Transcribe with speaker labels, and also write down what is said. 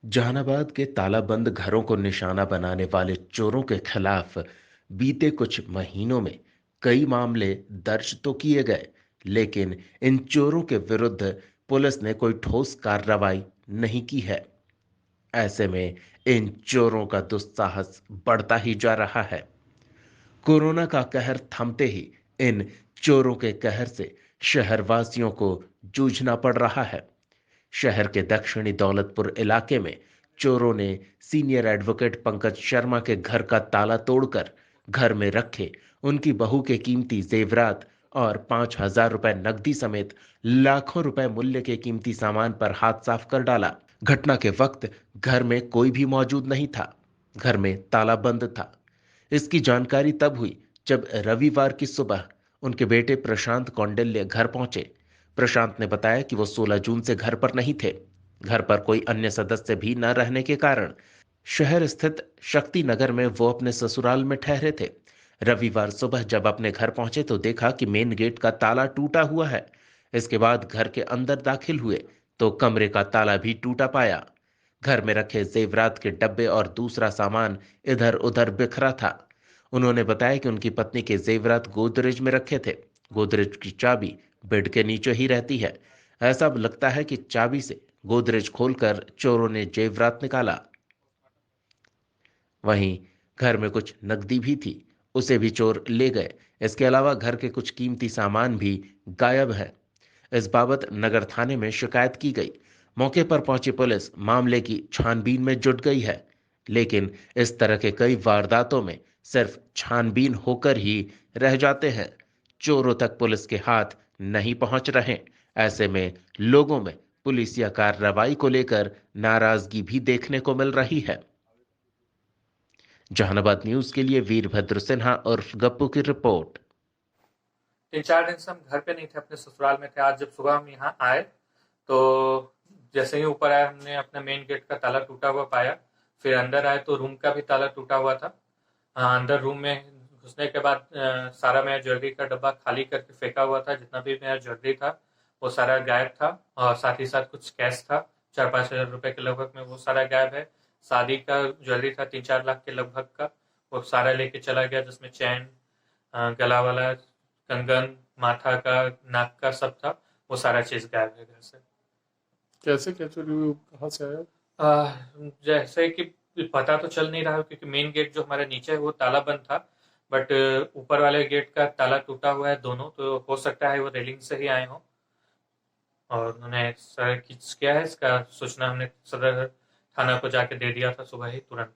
Speaker 1: जहानाबाद के तालाबंद घरों को निशाना बनाने वाले चोरों के खिलाफ बीते कुछ महीनों में कई मामले दर्ज तो किए गए, लेकिन इन चोरों के विरुद्ध पुलिस ने कोई ठोस कार्रवाई नहीं की है। ऐसे में इन चोरों का दुस्साहस बढ़ता ही जा रहा है। कोरोना का कहर थमते ही इन चोरों के कहर से शहरवासियों को जूझना पड़ रहा है। शहर के दक्षिणी दौलतपुर इलाके में चोरों ने सीनियर एडवोकेट पंकज शर्मा के घर का ताला तोड़कर घर में रखे उनकी बहू के कीमती जेवरात और 5,000 रुपए नकदी समेत लाखों रुपए मूल्य के कीमती सामान पर हाथ साफ कर डाला। घटना के वक्त घर में कोई भी मौजूद नहीं था। घर में ताला बंद था। इसकी जानकारी तब हुई जब रविवार की सुबह उनके बेटे प्रशांत कौंडिल्य घर पहुंचे। प्रशांत ने बताया कि वो 16 जून से घर पर नहीं थे। घर पर कोई अन्य सदस्य भी न रहने के कारण शहर स्थित शक्ति नगर में वो अपने ससुराल में ठहरे थे। रविवार सुबह जब अपने घर पहुंचे तो देखा कि मेन गेट का ताला टूटा हुआ है। इसके बाद घर के अंदर दाखिल हुए तो कमरे का ताला भी टूटा पाया। घर में रखे जेवरात के डब्बे और दूसरा सामान इधर उधर बिखरा था। उन्होंने बताया कि उनकी पत्नी के जेवरात गोदरेज में रखे थे। गोदरेज की चाबी बेड के नीचे ही रहती है। ऐसा लगता है कि चाबी से गोदरेज खोलकर चोरों ने जेवरात निकाला। वहीं घर में कुछ नकदी भी थी, उसे भी चोर ले गए। इसके अलावा घर के कुछ कीमती सामान भी गायब है। इस बाबत नगर थाने में शिकायत की गई। मौके पर पहुंची पुलिस मामले की छानबीन में जुट गई है, लेकिन इस तरह के कई वारदातों में सिर्फ छानबीन होकर ही रह जाते हैं। चोरों तक पुलिस के हाथ नहीं पहुंच रहे। ऐसे में लोगों में पुलिसिया कार्रवाई को लेकर नाराजगी भी देखने को मिल रही है। जहानाबाद न्यूज के लिए वीरभद्र सिन्हा और गप्पू की रिपोर्ट।
Speaker 2: 3-4 दिन से हम घर पे नहीं थे, अपने ससुराल में थे। आज जब सुबह हम यहाँ आए तो जैसे ही ऊपर आए हमने अपने मेन गेट का ताला टूटा हुआ पाया। फिर अंदर आए तो रूम का भी ताला टूटा हुआ था। अंदर रूम में घुसने के बाद सारा मेरा ज्वेलरी का डब्बा खाली करके फेंका हुआ था। जितना भी मेरा ज्वेलरी था वो सारा गायब था, और साथ ही साथ कुछ कैश था 4-5 हज़ार रुपए के लगभग में, वो सारा गायब है। शादी का ज्वेलरी था 3-4 लाख के लगभग का, वो सारा लेके चला गया, जिसमें चैन, गला वाला, कंगन, माथा का, नाक का सब था। वो सारा चीज गायब है घर से।
Speaker 3: कैसे क्या चोरी हुई, कहाँ से आया?
Speaker 2: जैसे कि पता तो चल नहीं रहा, क्योंकि मेन गेट जो हमारे नीचे है वो ताला बंद था। बट ऊपर वाले गेट का ताला टूटा हुआ है दोनों, तो हो सकता है वो रेलिंग से ही आए हों। और उन्होंने सारा किया है, इसका सूचना हमने सदर थाना को जाके दे दिया था सुबह ही तुरंत।